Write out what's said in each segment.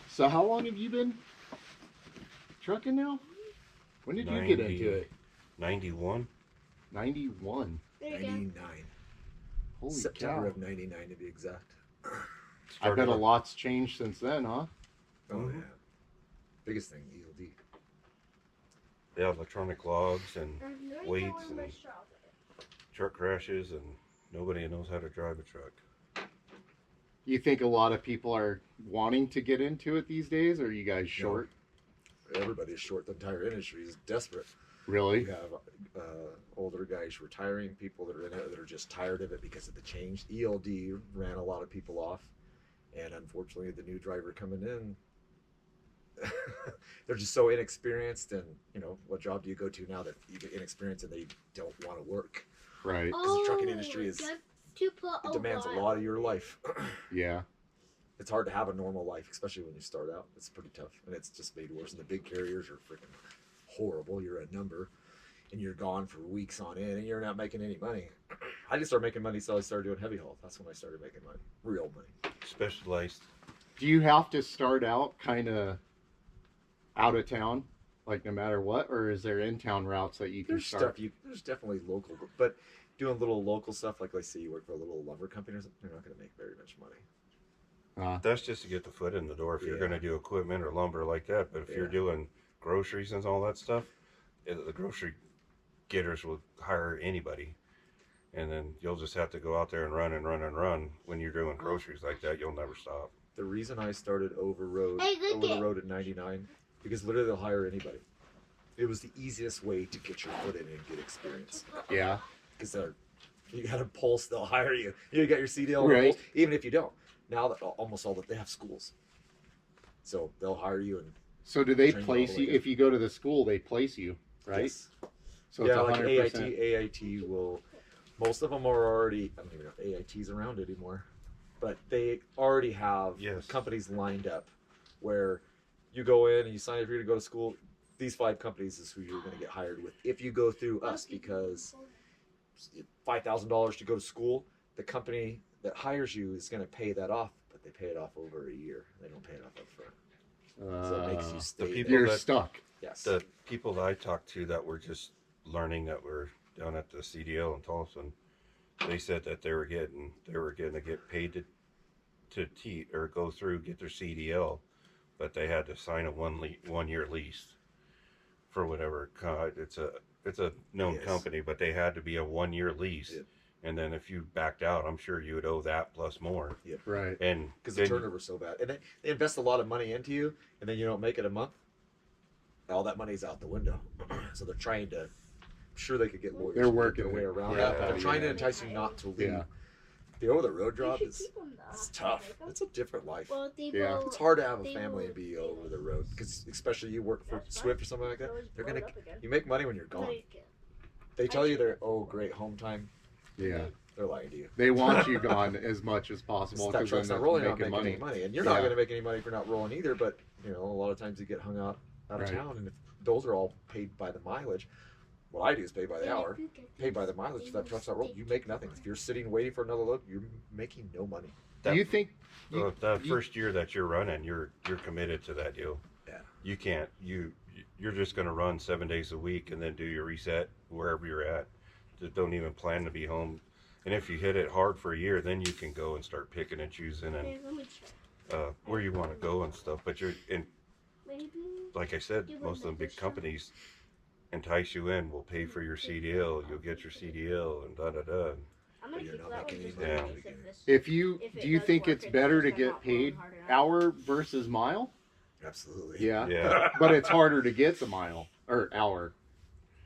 So how long have you been trucking now? When did you get into it? 91. 91. 99. Holy September cow. of 99 to be exact. I bet a lot's changed since then, huh? Oh yeah. Biggest thing, ELD. Yeah, electronic logs and weights and truck crashes, and nobody knows how to drive a truck. You think a lot of people are wanting to get into it these days, or are you guys short? No. Everybody's short. The entire industry is desperate. Really? You have older guys retiring, people that are in it that are just tired of it because of the change. ELD ran a lot of people off, and unfortunately, the new driver coming in, they're just so inexperienced. And you know, what job do you go to now that you get inexperienced and they don't want to work? Right. Because the trucking industry it demands a lot of your life. Yeah. It's hard to have a normal life, especially when you start out. It's pretty tough, and it's just made worse. And the big carriers are freaking horrible. You're a number, and you're gone for weeks on end, and you're not making any money. I didn't start making money until I started doing heavy haul. That's when I started making money, real money. Specialized. Do you have to start out kind of out of town, like no matter what, or is there in-town routes that you can start? There's definitely local, but doing little local stuff, like let's say you work for a little lumber company or something, you're not going to make very much money. That's just to get the foot in the door if you're going to do equipment or lumber like that. But if you're doing groceries and all that stuff, the grocery getters will hire anybody, and then you'll just have to go out there and run and run and run. When you're doing groceries like that, you'll never stop. The reason I started over the road at 99, because literally they'll hire anybody. It was the easiest way to get your foot in and get experience. Yeah. Because you got a pulse, they'll hire you. You got your CDL, right. Pulse, even if you don't. Now that almost all that they have schools, so they'll hire you. And so do they place you if you go to the school? They place you, right? Yes. So yeah, it's 100%. like AIT will. Most of them are already. I don't even know if AIT's around anymore, but they already have companies lined up where you go in and you sign up for you to go to school. These 5 companies is who you're going to get hired with if you go through us, because $5,000 to go to school. The company that hires you is going to pay that off, but they pay it off over a year. They don't pay it off up front. So it makes you stay. You're stuck. Yes. The people that I talked to that were just learning, that were down at the CDL in Tulsa, they said that they were going to get paid to go through, get their CDL, but they had to sign a 1 year lease for whatever. It's a known company, but they had to be a 1 year lease. Yep. And then if you backed out, I'm sure you would owe that plus more. Yep. Right. And because the turnover's so bad, and they invest a lot of money into you, and then you don't make it a month, all that money's out the window. So they're trying to. I'm sure they could get lawyers. They're working their way around that. But they're trying to entice you not to leave. Yeah. The over the road job it's tough. It's a different life. Yeah. It's hard to have a family and be over the road, because especially you work for Swift or something like that. You make money when you're gone. They tell you they're great home time. Yeah. They're lying to you. They want you gone as much as possible because then they're not making any money. And you're not going to make any money if you're not rolling either. But you know, a lot of times you get hung out of town, and if those are all paid by the mileage. What I do is pay by the hour, pay by the mileage. If that truck's not rolling, you make nothing. If you're sitting waiting for another load, you're making no money. Do you think first year that you're running, you're committed to that deal? Yeah. You can't. You're just going to run 7 days a week and then do your reset wherever you're at. Just don't even plan to be home. And if you hit it hard for a year, then you can go and start picking and choosing and where you want to go and stuff. But like I said, most of them big companies entice you in. Will pay for your CDL. You'll get your CDL and da da da. But you're not making any money. Do you think it's better to get paid hour versus mile? Absolutely. Yeah. But it's harder to get the mile or hour.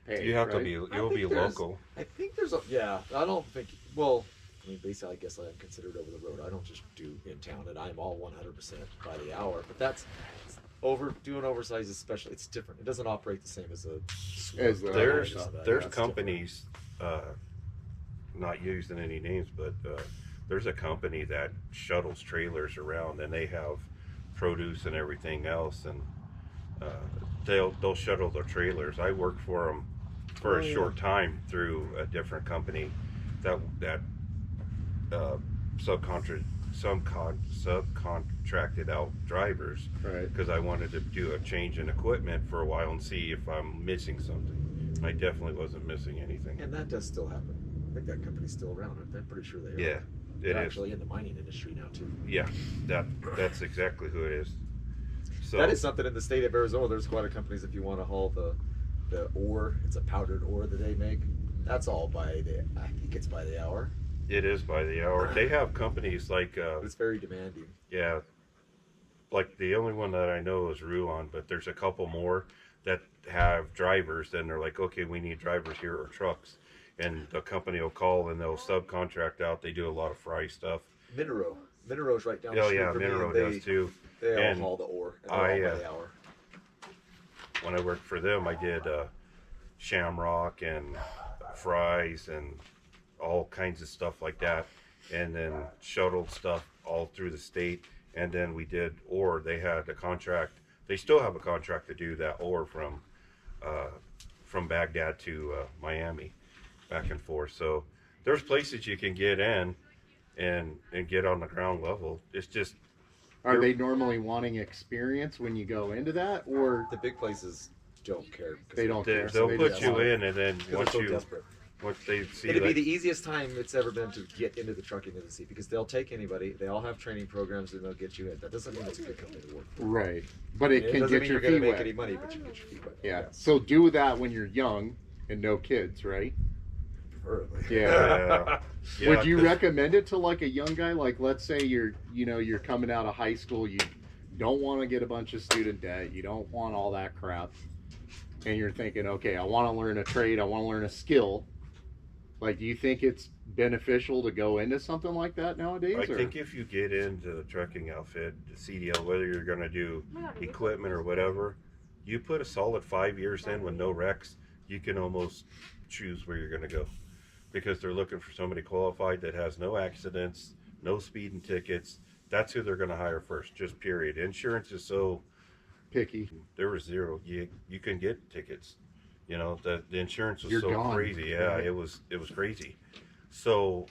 Paid, you have to be. You'll be local. I think there's I don't think. Well, I mean, basically, I guess I'm considered over the road. I don't just do in town, and I'm all 100% by the hour. But that's doing oversized, especially. It's different. It doesn't operate the same as there's companies, not using any names, but there's a company that shuttles trailers around, and they have produce and everything else, and they'll shuttle their trailers. I worked for them for a short time through a different company that subcontracted out drivers Right. because I wanted to do a change in equipment for a while and see if I'm missing something. I definitely wasn't missing anything. And that does still happen. I think that company's still around, aren't they? I'm pretty sure they are. Yeah, They're it is. actually in the mining industry now too. Yeah, that's exactly who it is. So That is something in the state of Arizona. There's quite a companies if you want to haul the ore. It's a powdered ore that they make. That's all by I think it's by the hour. it is by the hour. They have companies like But it's very demanding. yeah, like the only one that I know is Ruan, but there's a couple more that have drivers. Then they're like, okay, we need drivers here or trucks, and the company will call and they'll subcontract out. They do a lot of fry stuff. Minero's right down the Oh street yeah, from me, Minero and does too. They all And haul the ore. And I, they're all by the hour. When I worked for them, I did shamrock and fries and all kinds of stuff like that, and then shuttled stuff all through the state. And then we did ore. They had a contract. They still have a contract to do that ore from Baghdad to Miami, back and forth. So there's places you can get in and get on the ground level. It's just Are they normally wanting experience when you go into that, or The big places don't care. 'cause They don't care, so they'll they put just you want- in, and then Because once they're so you desperate. once they see It'd be like, the easiest time it's ever been to get into the trucking industry because they'll take anybody. They all have training programs and they'll get you in. That doesn't mean it's a good company to work for. right? But it It can doesn't get mean your you're going feet to make wet. any money, but you get your feet wet. Yeah. So do that when you're young and no kids, right? Preferably. Yeah. yeah, Would you 'cause- recommend it to like a young guy? Like, let's say you're coming out of high school, you don't want to get a bunch of student debt, you don't want all that crap, and you're thinking, okay, I want to learn a trade, I want to learn a skill. Like, do you think it's beneficial to go into something like that nowadays? I or? think if you get into the trucking outfit, the CDL, whether you're going to do equipment or whatever, you put a solid 5 years in with no wrecks, you can almost choose where you're going to go, because they're looking for somebody qualified that has no accidents, no speeding tickets. That's who they're going to hire first, just period. Insurance is so picky. there was zero. You can get tickets. You know, the insurance was You're so gone. crazy. Yeah, Right. it was crazy. So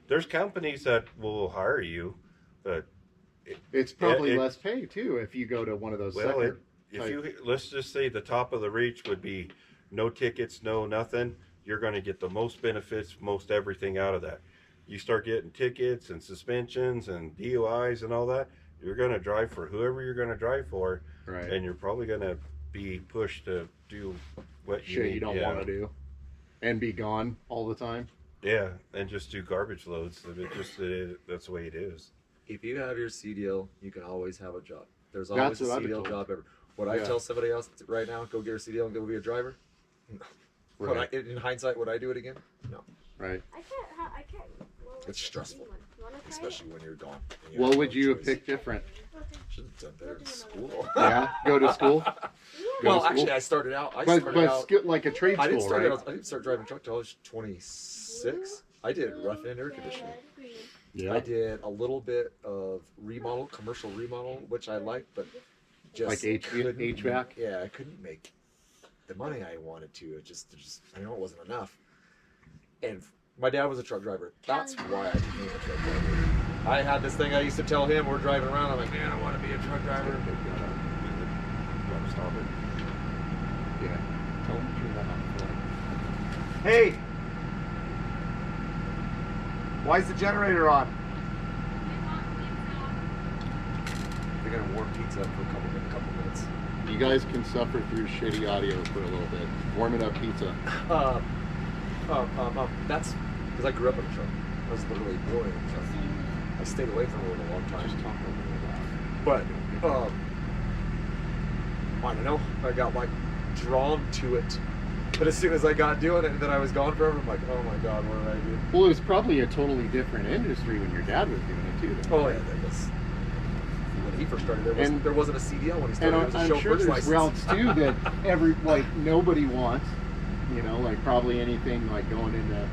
there's companies that will hire you, but It's probably it- less pay too if you go to one of those well, second. if you let's just say the top of the reach would be no tickets, no nothing, you're going to get the most benefits, most everything out of that. You start getting tickets and suspensions and DUIs and all that, you're going to drive for whoever you're going to drive for, Right. and you're probably going to be pushed to do what you Shit need. you don't Yeah. want to do, and be gone all the time. Yeah, and just do garbage loads. That's the way it is. If you have your CDL, you can always have a job. There's That's always a what I've been CDL told. job ever. Would I Yeah. tell somebody else right now, go get your CDL and go be a driver? No. Would Right. in hindsight, would I do it again? No. Right. I can't. Well, It's stressful, you wanna try especially when you're gone. and What have would no you have choice. picked different? Should have done better in school. Yeah, go to school. Go Well, to school? actually, I started out. Like a trade I didn't school, start. right? I didn't start driving truck till I was 26. I did rough end air conditioning. Yeah. I did a little bit of remodel, commercial remodel, which I liked, but just Like couldn't- HVAC? Yeah, I couldn't make the money I wanted to. It just I know it wasn't enough. And my dad was a truck driver. That's why I became a truck driver. I had this thing I used to tell him. We're driving around. I'm like, man, I want to be a truck driver. You want to stop it? Yeah. Tell them to turn that on. Hey! Why is the generator on? They're gonna warm pizza up for a couple minutes. You guys can suffer through shitty audio for a little bit. Warm it up pizza. That's because I grew up in a truck. I was literally born in a truck. I stayed away from it a long time. Just talk over But I don't know. I got like drawn to it. But as soon as I got doing it, and then I was gone forever. I'm like, oh my god, what did I do? Well, it was probably a totally different industry when your dad was doing it too. Oh yeah, that was when he first started. There wasn't a CDL when he And started. It was a I'm sure chauffeur's there's license. routes too that nobody wants. You know, like probably anything like going into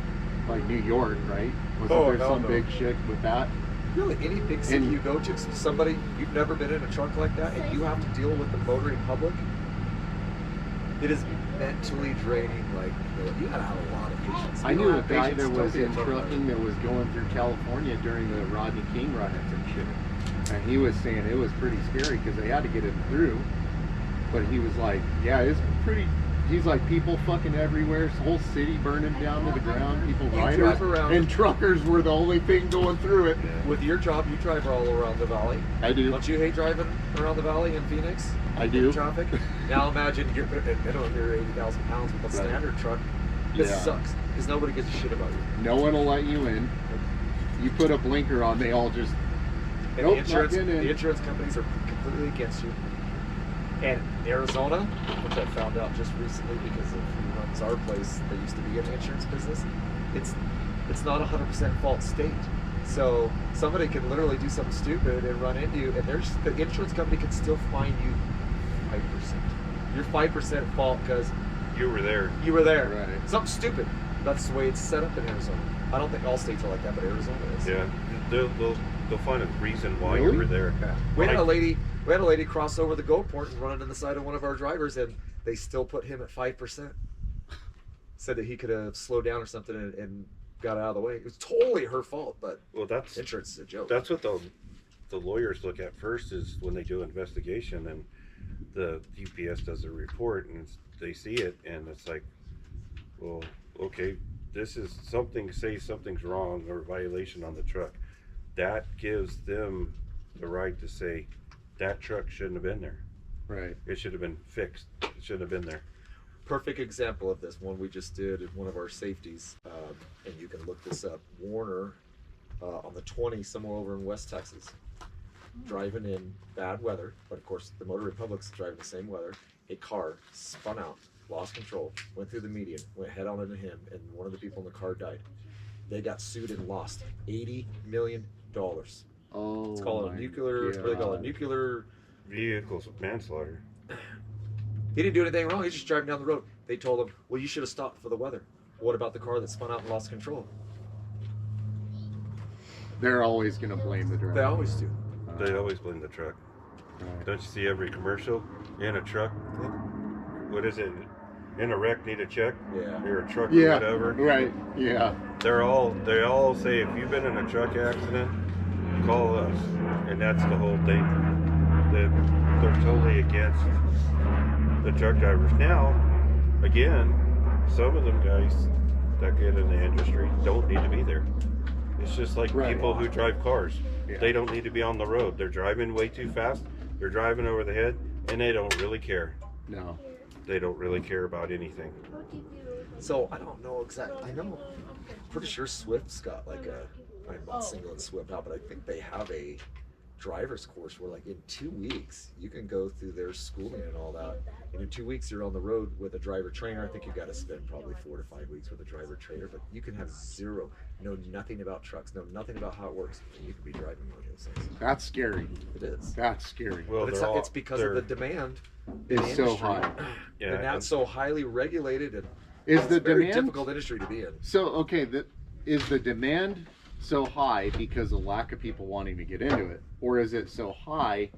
like New York, right? Wasn't Oh, there hell some no. big shit with that? Really, any big city And- you go to, somebody you've never been in a truck like that, and you have to deal with the motoring public. It is mentally draining. Like, you gotta have a lot of patience. I You knew don't a have guy patience, that don't was be a in truck driver. trucking that was going through California during the Rodney King riots and shit. And he was saying it was pretty scary because they had to get him through. But he was like, yeah, it's pretty. He's like, people fucking everywhere, whole city burning down to the ground, people riders, drive around. and truckers were the only thing going through it. With your job, you drive all around the valley. I do. Don't you hate driving around the valley in Phoenix? I do. In traffic. Now imagine you're 80,000 pounds with a Right. standard truck. This Yeah. sucks because nobody gives a shit about you. No one will let you in. You put a blinker on, they all just. And Nope, the insurance companies are completely against you. And Arizona, which I found out just recently because of who runs our place, they used to be in the insurance business, it's not 100% fault state. So somebody can literally do something stupid and run into you, and the insurance company can still fine you 5%. You're 5% fault because You were there. you were there. Right. Something stupid. That's the way it's set up in Arizona. I don't think all states are like that, but Arizona is. Yeah. They'll find a reason why Really? you were there. Yeah. We had a lady cross over the GoPort and run into the side of one of our drivers, and they still put him at 5%. Said that he could have slowed down or something and got out of the way. It was totally her fault, but Well, that's insurance is a joke. That's what the lawyers look at first is when they do investigation, and the UPS does a report and they see it and it's like, well, okay, this is something, say something's wrong or violation on the truck. That gives them the right to say that truck shouldn't have been there. Right. It should have been fixed. It shouldn't have been there. Perfect example of this one we just did in one of our safeties, and you can look this up. Warner on the 20 somewhere over in West Texas, driving in bad weather, but of course the Motor Republic's driving the same weather. A car spun out, lost control, went through the median, went head on into him, and one of the people in the car died. They got sued and lost $80 million. Oh. It's called a nuclear. What do they call it? Nuclear. Vehicles manslaughter. He didn't do anything wrong. He's just driving down the road. They told him, "Well, you should have stopped for the weather." What about the car that spun out and lost control? They're always gonna blame the driver. They always do. They always blame the truck. Right. Don't you see every commercial in a truck? What is it? In a wreck, need a check? Yeah. You're a truck or Yeah. whatever. Right. Yeah. They all say if you've been in a truck accident, call us, and that's the whole thing. They're totally against the truck drivers. Now, again, some of them guys that get in the industry don't need to be there. It's just like Right. people who drive cars. Yeah. They don't need to be on the road. They're driving way too fast. They're driving over the head, and they don't really care. No. They don't really care about anything. So I don't know exactly. I know. Pretty sure Swift's got like I'm not singling Swift out, but I think they have a driver's course where like in 2 weeks you can go through their schooling and all that. And in 2 weeks you're on the road with a driver trainer. I think you got to spend probably 4 to 5 weeks with a driver trainer, but you can have zero, know nothing about trucks, know nothing about how it works, and you can be driving one of those things. That's scary. It is. That's scary. Well, But it's because of the demand. in the It's so industry. high. Yeah, And that's so highly regulated, and Is it's the a very demand difficult industry to be in. so okay? Is the demand so high because of lack of people wanting to get into it, or is it so high?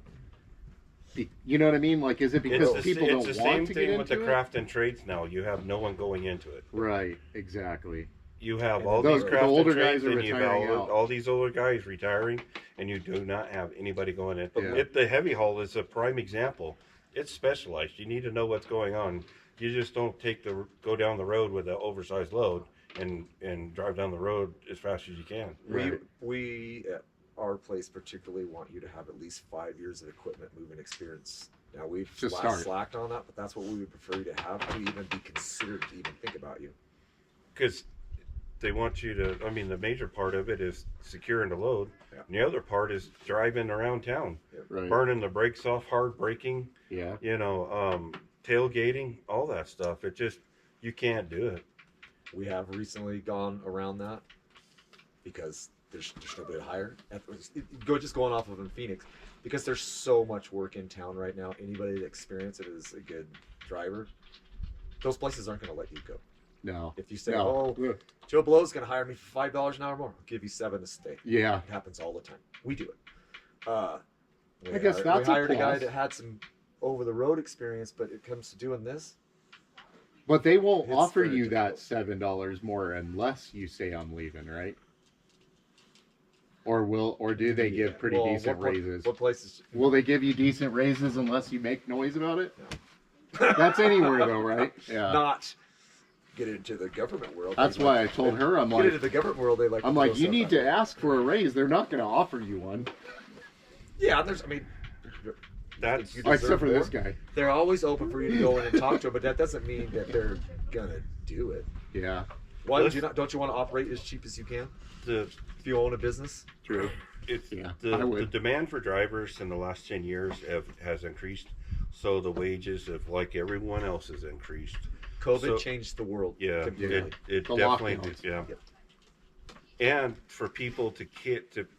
You know what I mean? Like, is it because people don't it's the want same to thing get with into the it? craft and trades now. You have no one going into it. Right. Exactly. You have And all those- these the craft older and trades, guys are and you have retiring out. all these older guys retiring, and you do not have anybody going in. Yeah. The heavy haul is a prime example. It's specialized. You need to know what's going on. You just don't go down the road with an oversized load and drive down the road as fast as you can. Right. We at our place particularly want you to have at least 5 years of equipment moving experience. Now we've To start. slacked on that, but that's what we would prefer you to have to even be considered to even think about you. Because they want you to, I mean, the major part of it is securing the load. Yeah. And the other part is driving around town, Right. burning the brakes off, hard braking, Yeah. tailgating, all that stuff. It just, you can't do it. We have recently gone around that because there's nobody to hire. Just going off of in Phoenix, because there's so much work in town right now. Anybody that experiences it as a good driver, those places aren't going to let you go. No. If you say, No. "Oh, Joe Blow's going to hire me for $5 an hour more," I'll give you 7 to stay. Yeah. It happens all the time. We do it. I guess that's we a hired a guy plus. that had some over the road experience, but it comes to doing this, But they won't It's offer very you that difficult. $7 more unless you say I'm leaving, right? Or do they give pretty Well, decent raises? What places? Will they give you decent raises unless you make noise about it? That's anywhere though, right? Yeah. Not get into the government world. That's They why like- I told her, I'm get like, into the government world. They like. I'm to like, throw you stuff need at to you. ask for a raise. They're not going to offer you one. Yeah, there's. I mean, That's you Oh, except deserve for more. this guy. They're always open for you to go in and talk to them, but that doesn't mean that they're gonna do it. Yeah, Why would you not? Don't you want to operate as cheap as you can the if you own a business? true. it's Yeah, the, I the would. demand for drivers in the last 10 years has increased, so the wages of like everyone else has increased. COVID So- changed the world. Yeah, completely. it The definitely lockdowns. did, yeah. Yep. And for people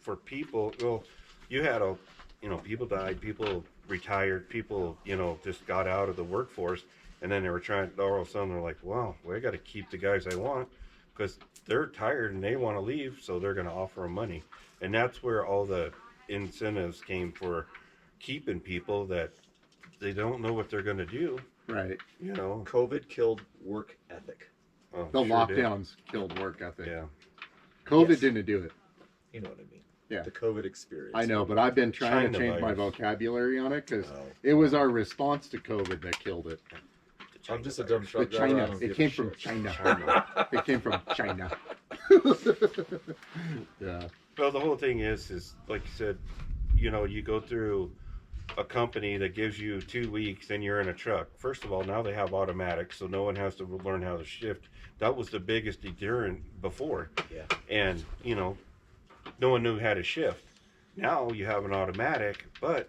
for people, well, you had people died, people retired, people, just got out of the workforce, and then they were trying, all of a sudden they're like, wow, well, I got to keep the guys I want because they're tired and they want to leave, so they're going to offer them money. And that's where all the incentives came for keeping people that they don't know what they're going to do, Right. COVID killed work ethic. Oh, The sure did. lockdowns killed work ethic. Yeah. COVID Yes. didn't do it. You know what I mean? Yeah. The COVID experience. I know, but I've been trying to China change my virus. vocabulary on it because Oh. it was our response to COVID that killed it. I'm just a dumb The truck driver. I China. don't It give came a from shit. China. It came from China. Yeah. Well, the whole thing is like you said, you go through a company that gives you 2 weeks and you're in a truck. First of all, now they have automatic, so no one has to learn how to shift. That was the biggest deterrent before. Yeah. And, no one knew how to shift. Now you have an automatic, but,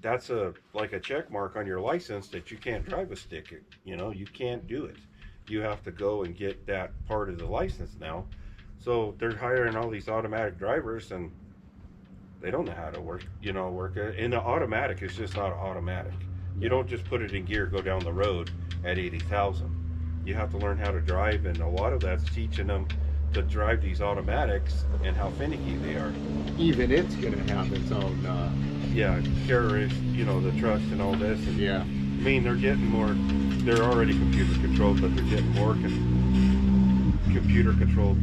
that's like a check mark on your license that you can't drive a stick. You can't do it. You have to go and get that part of the license now. So they're hiring all these automatic drivers and they don't know how to work it. And the automatic is just not automatic. You don't just put it in gear, go down the road at 80,000. You have to learn how to drive, and a lot of that's teaching them to drive these automatics and how finicky they are. Even it's gonna have its own. Yeah, carriers, the trust and all this. And Yeah. I mean, they're getting more. They're already computer controlled, but they're getting more computer controlled.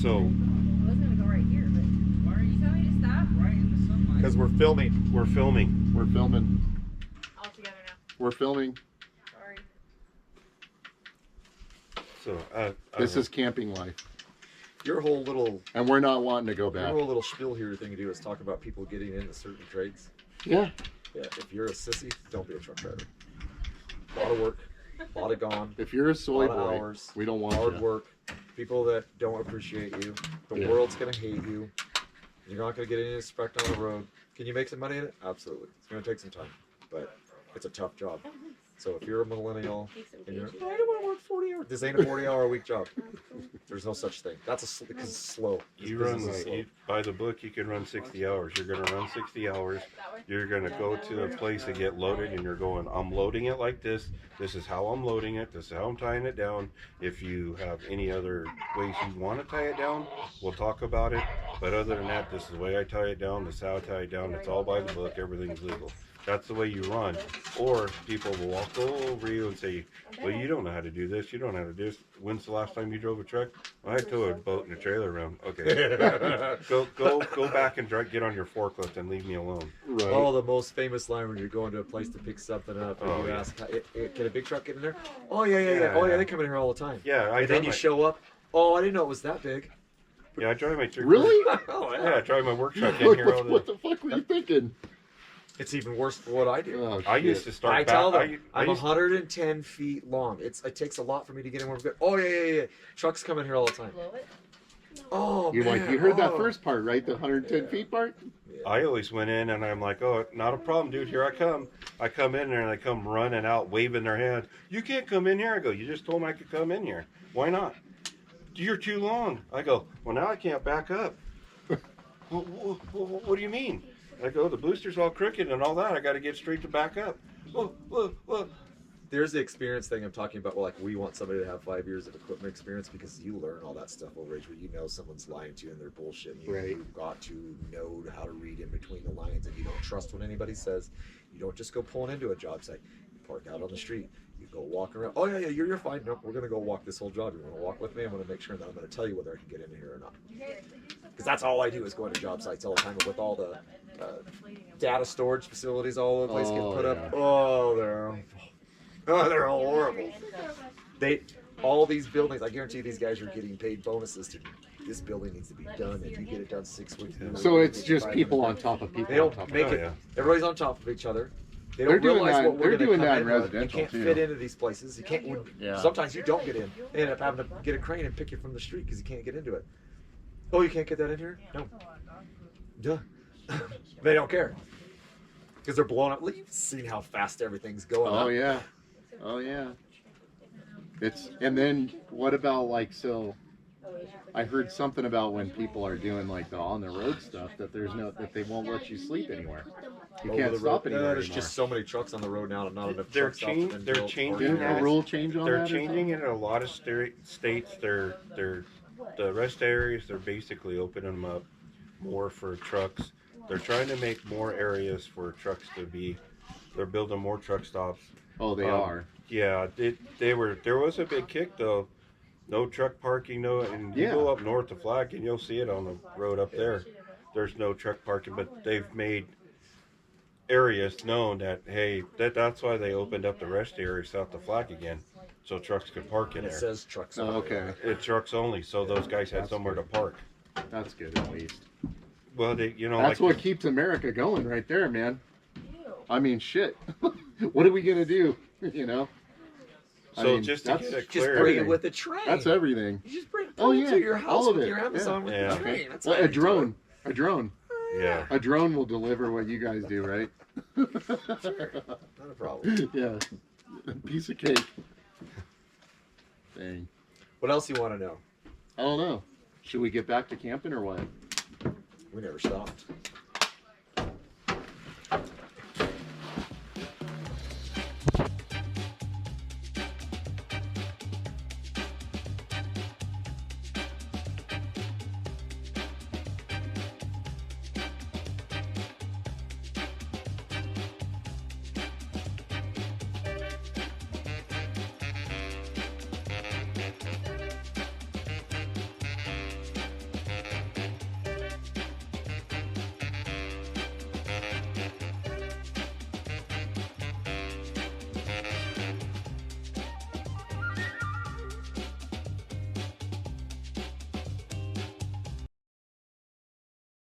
So I was gonna go right here, but why are you telling me to stop? Right in the sunlight. Because we're filming. we're filming. We're filming. All together now. We're filming. Sorry. So This is camping life, Your whole little and we're not wanting to go your back. whole little spiel here thing to do is talk about people getting into certain trades. Yeah. Yeah. If you're a sissy, don't be a truck driver. A lot of work, a lot of gone, If you're a a soy lot of boy, hours, we don't want hard you. work. People that don't appreciate you. The Yeah. world's gonna hate you. You're not gonna get any respect on the road. Can you make some money in it? Absolutely. It's gonna take some time, but it's a tough job. So if you're a millennial and you're, I don't want to work 40 hours. This ain't a 40-hour-a-week job. There's no such thing. That's because it's slow. This You business run is slow. by the book. You can run 60 hours. You're going to run 60 hours. You're going to go to a place to get loaded, and you're going, I'm loading it like this. This is how I'm loading it. This is how I'm tying it down. If you have any other ways you want to tie it down, we'll talk about it. But other than that, this is the way I tie it down. This is how I tie it down. It's all by the book. Everything's legal. That's the way you run. Or people will walk over you and say, well, you don't know how to do this. You don't know how to do this. When's the last time you drove a truck? Well, I tow a boat and a trailer around. Okay. go back and get on your forklift and leave me alone. Right. Oh, the most famous line when you're going to a place to pick something up and Oh, you yeah. ask, can a big truck get in there? Oh, yeah. Oh, yeah, they come in here all the time. Yeah, And then you show up, oh, I didn't know it was that big. Yeah, I drive my truck. Really? Oh, Yeah, I drive my work truck in here all what the the fuck were you thinking? It's even worse than what I do. Oh, I used shit. to start I tell them I I'm used, 110 feet long. It takes a lot for me to get in where I'm good. Oh yeah. Trucks come in here all the time. Blow it? Oh You man. like you heard that oh. first part, right? The 110 Yeah. feet part. I always went in and I'm like, oh, not a problem, dude. Here I come. I come in there and they come running out, waving their hand. You can't come in here. I go, you just told me I could come in here. Why not? You're too long. I go, well, now I can't back up. What do you mean? I go, the booster's all crooked and all that. I got to get straight to back up. Well, there's the experience thing I'm talking about. Well, like we want somebody to have 5 years of equipment experience because you learn all that stuff over age where you know someone's lying to you and they're bullshit. You've got to know how to read in between the lines, and you don't trust what anybody says. You don't just go pulling into a job site. You park out on the street. You go walk around. Oh yeah, you're fine. Nope, we're gonna go walk this whole job. You want to walk with me? I'm gonna make sure that I'm gonna tell you whether I can get in here or not. Because that's all I do is go into job sites all the time. With all the data storage facilities all over the place getting put up. They're horrible. All these buildings, I guarantee these guys are getting paid bonuses to. This building needs to be done, and you get it done 6 weeks. So it's just people on top of people. They don't make it. Everybody's on top of each other. They don't They're doing realize that. what we're They're doing that in in. residential You can't too. fit into these places. You can't. Yeah. Sometimes you don't get in. They end up having to get a crane and pick you from the street because you can't get into it. Oh, you can't get that in here? No. Duh. They don't care because they're blowing up. You've seen how fast everything's going. Oh up. yeah. Oh yeah. And then what about like so? I heard something about when people are doing like the on the road stuff that they won't let you sleep anywhere. You can't stop anywhere There's anymore. just so many trucks on the road now, not enough They're truck stops have been built. changing Didn't that. a rule change on They're that? changing it in a lot of states. They're the rest areas. They're basically opening them up more for trucks. They're trying to make more areas for trucks to be. They're building more truck stops. Oh, they are. Yeah, there was a big kick though. No truck parking, and you go up north to Flag and you'll see it on the road up there. There's no truck parking, but they've made areas known that hey, that's why they opened up the rest area south of Flag again, so trucks could park in It there. says trucks. Oh, okay. It's trucks only, so those guys had somewhere to park. That's good at least. Well, That's what keeps America going right there, man. I mean, shit. What are we gonna do? So just to get it Just clear, bring it with a train. That's everything. You just bring it Oh, yeah, to your house all of with it, your Amazon with yeah. the train. That's Well, how a you do drone. it. A drone. yeah. A drone will deliver what you guys do, right? Not a problem. Yeah. Piece of cake. Dang. What else you want to know? I don't know. Should we get back to camping or what? We never stopped.